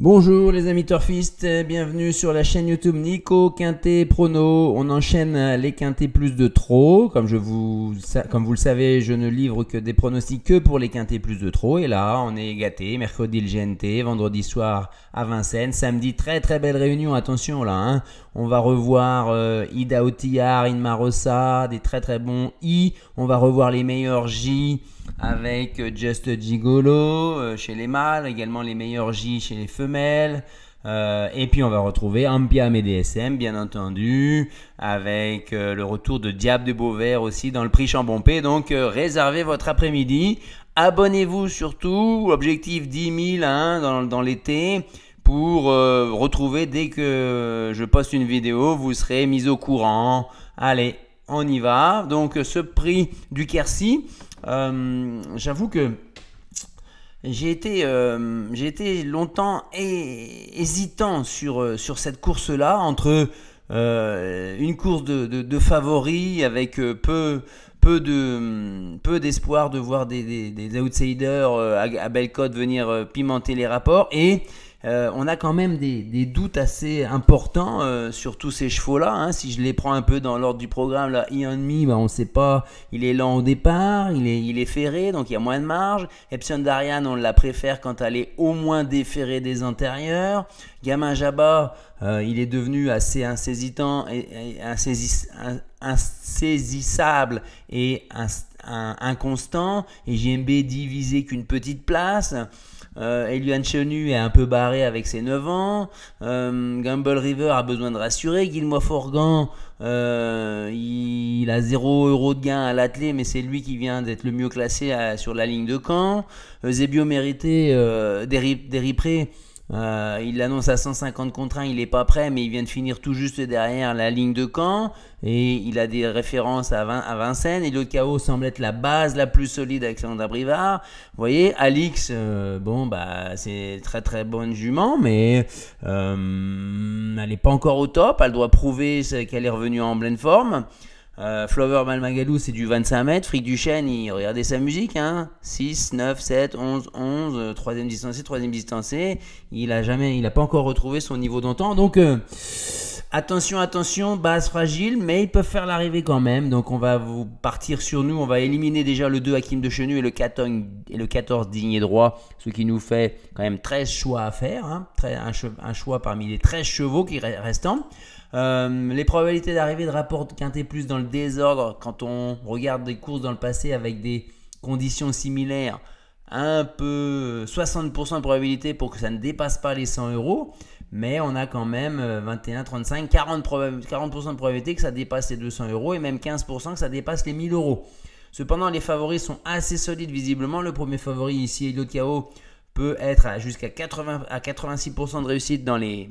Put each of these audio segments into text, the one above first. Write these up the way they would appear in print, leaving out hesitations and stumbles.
Bonjour les amis turfistes, bienvenue sur la chaîne YouTube Nico Quintet Prono. On enchaîne les quintets plus de trop. Comme vous le savez, je ne livre que des pronostics que pour les quintets plus de trop. Et là, on est gâté. Mercredi le GNT, vendredi soir à Vincennes, samedi très belle réunion. Attention là, hein. On va revoir Ida Otillard, Inma Rossa, des très bons I. On va revoir les meilleurs J avec Just Gigolo chez les mâles, également les meilleurs J chez les femelles. Et puis on va retrouver Ampiam et DSM bien entendu, avec le retour de Diable de Beauvert aussi dans le prix Chambompé. Donc réservez votre après-midi, abonnez-vous surtout, objectif 10 000 hein, dans l'été, pour retrouver dès que je poste une vidéo, vous serez mis au courant. Allez, on y va. Donc ce prix du Quercy, j'avoue que j'ai été longtemps hésitant sur cette course-là, entre une course de favoris avec peu d'espoir de voir des outsiders à belle cote venir pimenter les rapports, et on a quand même des doutes assez importants sur tous ces chevaux-là. Hein. Si je les prends un peu dans l'ordre du programme, là, Ian Me, on ne sait pas, il est lent au départ, il est ferré, donc il y a moins de marge. Epson Darian, on la préfère quand elle est au moins déferrée des antérieurs. Gamin Jabba, il est devenu assez insaisissable et inconstant. Et JMB divisé qu'une petite place. Elian Chenu est un peu barré avec ses 9 ans. Gamble River a besoin de rassurer. Gilmour Forgan, il a 0 € de gain à l'attelé, mais c'est lui qui vient d'être le mieux classé sur la ligne de Caen. Zebio Mérité, Déripré, il l'annonce à 150 contre 1, il n'est pas prêt, mais il vient de finir tout juste derrière la ligne de Caen, et il a des références à Vincennes. Et l'autre KO semble être la base la plus solide avec Alexandre Brivard. Vous voyez, Alix, c'est très bonne jument, mais elle n'est pas encore au top, elle doit prouver qu'elle est revenue en pleine forme. Flower Malmagadou, c'est du 25 mètres. Fric Duchesne, regardez sa musique, hein. 6, 9, 7, 11, 11, troisième distancé. Il a pas encore retrouvé son niveau d'antan. Donc attention, base fragile, mais ils peuvent faire l'arrivée quand même. Donc on va vous partir sur nous. On va éliminer déjà le 2 Hakim de Chenu et le 14 Digne et Droit, ce qui nous fait quand même 13 choix à faire, hein. Un choix parmi les 13 chevaux qui restants. Les probabilités d'arrivée de rapport quintet plus dans le désordre, quand on regarde des courses dans le passé avec des conditions similaires, un peu 60% de probabilité pour que ça ne dépasse pas les 100 €, mais on a quand même 21, 35, 40% de probabilité que ça dépasse les 200 € et même 15% que ça dépasse les 1000 €. Cependant, les favoris sont assez solides visiblement. Le premier favori ici, Elliot KO, peut être jusqu'à 86% de réussite dans les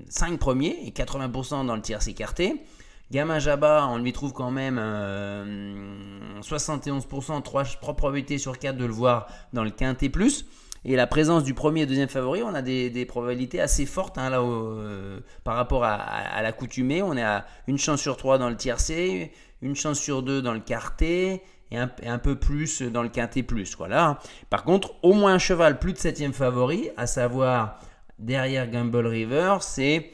5 premiers et 80% dans le tierce écarté. Gamin Jabba, on lui trouve quand même 71%, 3 probabilités sur 4 de le voir dans le quintet plus. Et la présence du premier et deuxième favori, on a des probabilités assez fortes hein, par rapport à l'accoutumée. On est à une chance sur 3 dans le tiercé, une chance sur 2 dans le quarté, et un peu plus dans le quintet plus. Voilà. Par contre, au moins un cheval plus de 7e favori, à savoir derrière Gamble River, c'est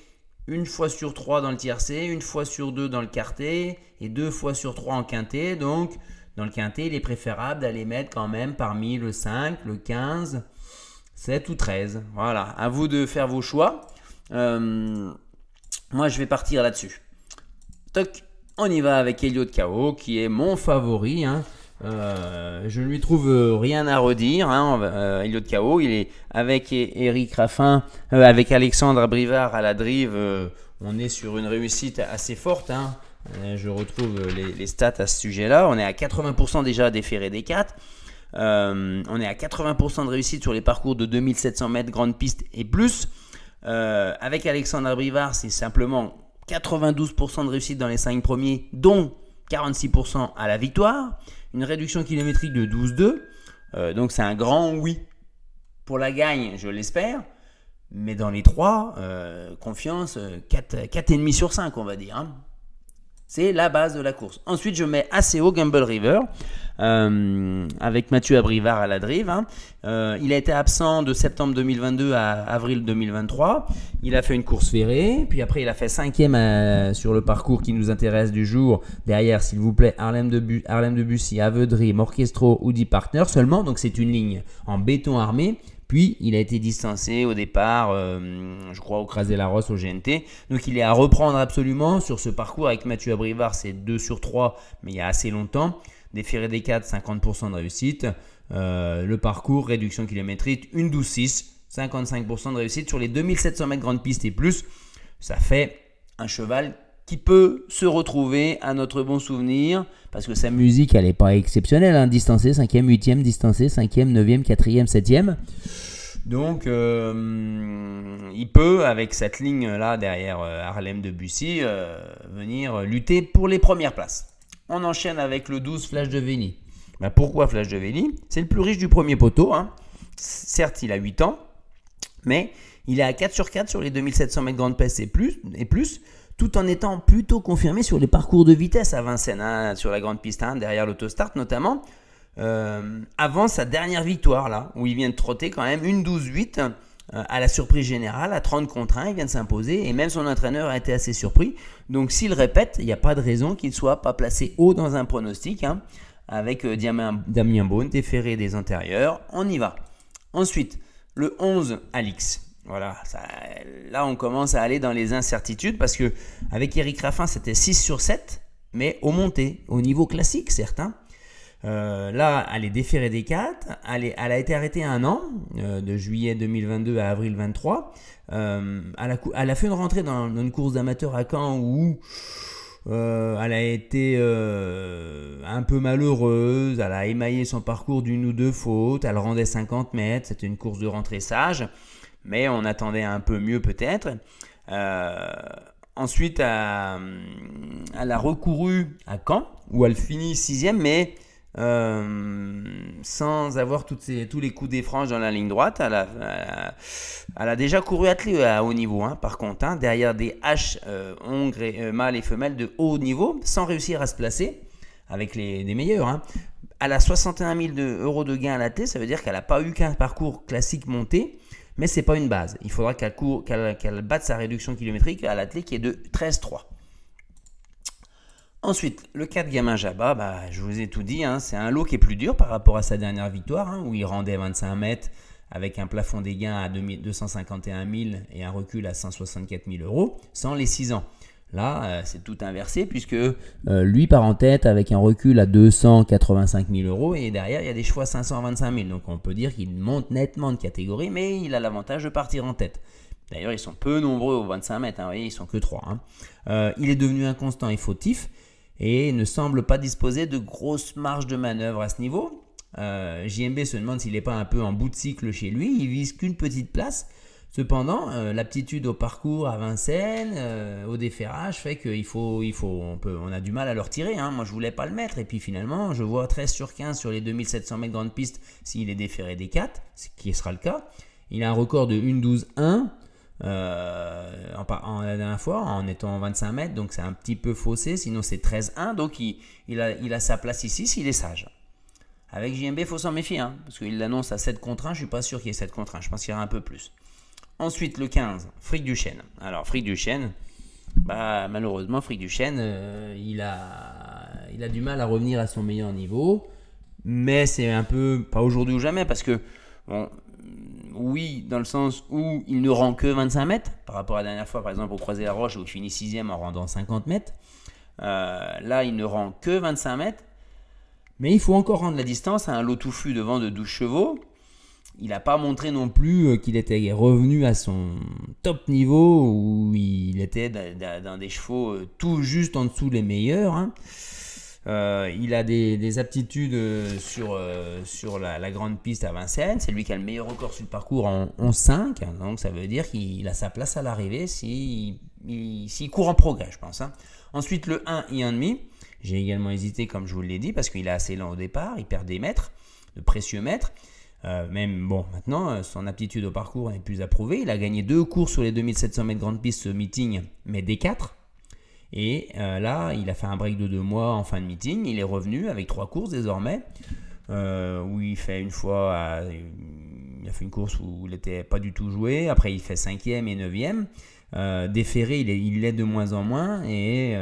une fois sur 3 dans le tiercé, une fois sur 2 dans le quartet et 2 fois sur 3 en quintet. Donc, dans le quintet, il est préférable d'aller mettre quand même parmi le 5, le 15, 7 ou 13. Voilà, à vous de faire vos choix. Moi, je vais partir là-dessus. Toc. On y va avec Elliot KO, qui est mon favori. Hein. Je ne lui trouve rien à redire. Hein. Elliot KO, il est avec Eric Raffin, avec Alexandre Brivard à la drive. On est sur une réussite assez forte. Hein. Je retrouve les stats à ce sujet-là. On est à 80% déjà déféré des 4. On est à 80% de réussite sur les parcours de 2700 mètres, grande piste et plus. Avec Alexandre Brivard, c'est simplement 92% de réussite dans les 5 premiers, dont 46% à la victoire. Une réduction kilométrique de 12,2. Donc c'est un grand oui pour la gagne, je l'espère. Mais dans les 3, confiance, 4,5 sur 5, on va dire. Hein. C'est la base de la course. Ensuite, je mets assez haut Gamble River avec Mathieu Abrivard à la drive. Il a été absent de septembre 2022 à avril 2023. Il a fait une course ferrée. Puis après, il a fait 5e sur le parcours qui nous intéresse du jour. Derrière, s'il vous plaît, Harlem de Bussy, Aveudry, Morchestro, Audi Partner seulement. Donc, c'est une ligne en béton armé. Puis, il a été distancé au départ, je crois, au Crasé-Larosse, au GNT. Donc, il est à reprendre absolument sur ce parcours avec Mathieu Abrivard. C'est 2 sur 3, mais il y a assez longtemps. Des ferrés des 4, 50% de réussite. Le parcours, réduction kilométrique, une 12,6, 55% de réussite sur les 2700 mètres grande piste et plus. Ça fait un cheval qui peut se retrouver à notre bon souvenir parce que sa musique, elle n'est pas exceptionnelle. Hein. Distancé, 5e, 8e, distancé, 5e, 9e, 4e, 7e. Donc, il peut, avec cette ligne-là derrière Harlem de Bussy, venir lutter pour les premières places. On enchaîne avec le 12 Flash de Veni. Ben pourquoi Flash de Veni? C'est le plus riche du premier poteau. Hein. Certes, il a 8 ans, mais il est à 4 sur 4 sur les 2700 mètres grande piste et plus, tout en étant plutôt confirmé sur les parcours de vitesse à Vincennes, hein, sur la grande piste 1, derrière l'autostart notamment. Avant sa dernière victoire, là, où il vient de trotter quand même une 12,8 à la surprise générale, à 30 contre 1, il vient de s'imposer et même son entraîneur a été assez surpris. Donc s'il répète, il n'y a pas de raison qu'il ne soit pas placé haut dans un pronostic, hein, avec Damien Beaune, des ferrés des antérieurs. On y va. Ensuite, le 11 Alix. Voilà, là on commence à aller dans les incertitudes parce que avec Eric Raffin c'était 6 sur 7, mais au monté, au niveau classique certes. Hein. Là, elle est déférée des 4. Elle a été arrêtée 1 an, de juillet 2022 à avril 23. Elle a fait une rentrée dans une course d'amateur à Caen où elle a été un peu malheureuse. Elle a émaillé son parcours d'une ou deux fautes. Elle rendait 50 mètres. C'était une course de rentrée sage, mais on attendait un peu mieux peut-être. Ensuite, elle a recouru à Caen où elle finit 6e, mais sans avoir tous les coups des franges dans la ligne droite. Elle a déjà couru attelée à haut niveau, hein, par contre, hein, derrière des H hongres mâles et femelles de haut niveau, sans réussir à se placer avec les meilleurs. Hein. Elle a 61 000 euros de gain à l'attelée, ça veut dire qu'elle n'a pas eu qu'un parcours classique monté, mais ce n'est pas une base. Il faudra qu'elle batte sa réduction kilométrique à l'attelée qui est de 13,3. Ensuite, le 4 Gamin Jabba, je vous ai tout dit, hein, c'est un lot qui est plus dur par rapport à sa dernière victoire, hein, où il rendait 25 mètres avec un plafond des gains à 251 000 et un recul à 164 000 euros, sans les 6 ans. Là, c'est tout inversé puisque lui part en tête avec un recul à 285 000 euros et derrière, il y a des chevaux à 525 000. Donc, on peut dire qu'il monte nettement de catégorie, mais il a l'avantage de partir en tête. D'ailleurs, ils sont peu nombreux aux 25 mètres, hein, vous voyez, ils sont que 3. Hein. Il est devenu inconstant et fautif et ne semble pas disposer de grosses marges de manœuvre à ce niveau. JMB se demande s'il n'est pas un peu en bout de cycle chez lui. Il vise qu'une petite place. Cependant, l'aptitude au parcours à Vincennes, au déferrage, fait qu'on a du mal à le retirer. Hein. Moi, je voulais pas le mettre. Et puis finalement, je vois 13 sur 15 sur les 2700 mètres grande piste s'il est déféré des 4, ce qui sera le cas. Il a un record de 1,12,1 la dernière fois en étant 25 mètres. Donc, c'est un petit peu faussé. Sinon, c'est 13,1. Donc, il a sa place ici s'il est sage. Avec JMB, il faut s'en méfier. Hein, parce qu'il l'annonce à 7 contre 1. Je ne suis pas sûr qu'il y ait 7 contre 1. Je pense qu'il y aura un peu plus. Ensuite, le 15, Fric du Chêne. Alors, Fric du Chêne, malheureusement, Fric du Chêne, il a du mal à revenir à son meilleur niveau. Mais c'est un peu, pas aujourd'hui ou jamais, parce que, bon, oui, dans le sens où il ne rend que 25 mètres, par rapport à la dernière fois, par exemple, au Croisé-la-Roche, où il finit 6e en rendant 50 mètres. Là, il ne rend que 25 mètres. Mais il faut encore rendre la distance à un lot touffu devant de 12 chevaux. Il n'a pas montré non plus qu'il était revenu à son top niveau où il était dans des chevaux tout juste en dessous des meilleurs. Hein. Il a des aptitudes sur la grande piste à Vincennes. C'est lui qui a le meilleur record sur le parcours en 11,5. Donc ça veut dire qu'il a sa place à l'arrivée s'il court en progrès, je pense. Hein. Ensuite, le 1 et 1,5. J'ai également hésité, comme je vous l'ai dit, parce qu'il est assez lent au départ. Il perd des mètres, de précieux mètres. Maintenant, son aptitude au parcours n'est plus approuvée. Il a gagné 2 courses sur les 2700 mètres grande piste ce meeting, mais des 4. Et là, il a fait un break de 2 mois en fin de meeting. Il est revenu avec 3 courses désormais. Où il fait une fois, il a fait une course où il n'était pas du tout joué. Après, il fait 5e et 9e. Déféré, il l'est de moins en moins. Et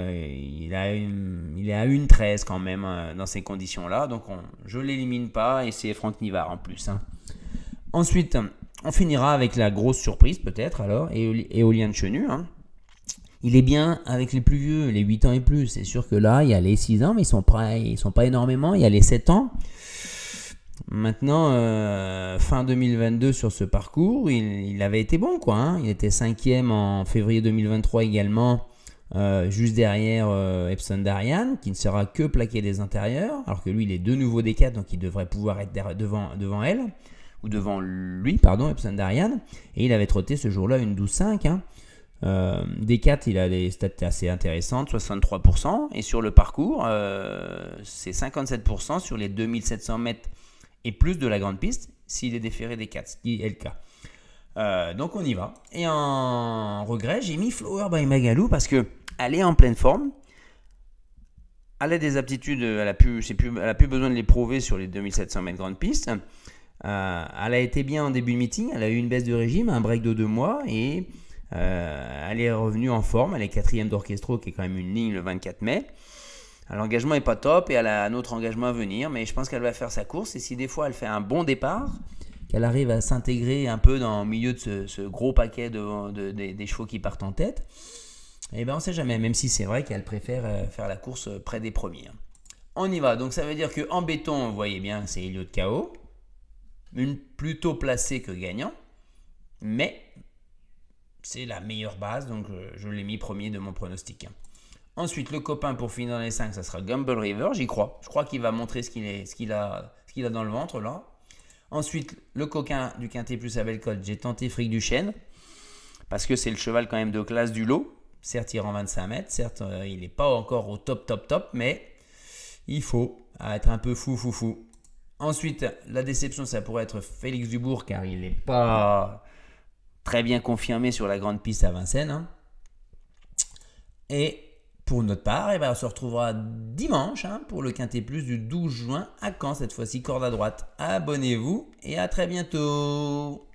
il est à 1,13 quand même dans ces conditions-là. Donc, je ne l'élimine pas. Et c'est Franck Nivard en plus. Hein. Ensuite, on finira avec la grosse surprise peut-être alors. Éolien de Chenu. Hein. Il est bien avec les plus vieux, les 8 ans et plus. C'est sûr que là, il y a les 6 ans, mais ils sont pas énormément. Il y a les 7 ans. Maintenant, fin 2022 sur ce parcours, il avait été bon, quoi. Hein. Il était 5e en février 2023 également, juste derrière Epson Darian, qui ne sera que plaqué des intérieurs, alors que lui, il est de nouveau des 4, donc il devrait pouvoir être devant elle, ou devant lui, pardon, Epson Darian. Et il avait trotté ce jour-là une 12,5. Hein. D4, il a des stats assez intéressantes, 63%, et sur le parcours, c'est 57% sur les 2700 mètres et plus de la grande piste, s'il est déféré des 4, ce qui est le cas. Donc on y va. Et en regret, j'ai mis Flower by Magalou parce qu'elle est en pleine forme. Elle a des aptitudes, elle a plus besoin de les prouver sur les 2700 mètres grande piste. Elle a été bien en début de meeting, elle a eu une baisse de régime, un break de 2 mois, et elle est revenue en forme. Elle est 4e d'Orchestro, qui est quand même une ligne le 24 mai. L'engagement n'est pas top et elle a un autre engagement à venir, mais je pense qu'elle va faire sa course. Et si des fois elle fait un bon départ, qu'elle arrive à s'intégrer un peu dans le milieu de ce gros paquet des chevaux qui partent en tête, eh ben on ne sait jamais, même si c'est vrai qu'elle préfère faire la course près des premiers. On y va, donc ça veut dire qu'en béton, vous voyez bien, c'est Elliott KO, plutôt placé que gagnant, mais c'est la meilleure base, donc je l'ai mis premier de mon pronostic. Ensuite, le copain pour finir dans les 5, ça sera Gamble River, j'y crois. Je crois qu'il va montrer ce qu'il a dans le ventre là. Ensuite, le coquin du Quintet plus à Bellecote, j'ai tenté Fric du Chêne, parce que c'est le cheval quand même de classe du lot. Certes, il rend 25 mètres, certes, il n'est pas encore au top, mais il faut être un peu fou. Ensuite, la déception, ça pourrait être Félix Dubourg, car il n'est pas très bien confirmé sur la grande piste à Vincennes. Hein. Et pour notre part, on se retrouvera dimanche pour le Quintet Plus du 12 juin à Caen, cette fois-ci corde à droite. Abonnez-vous et à très bientôt.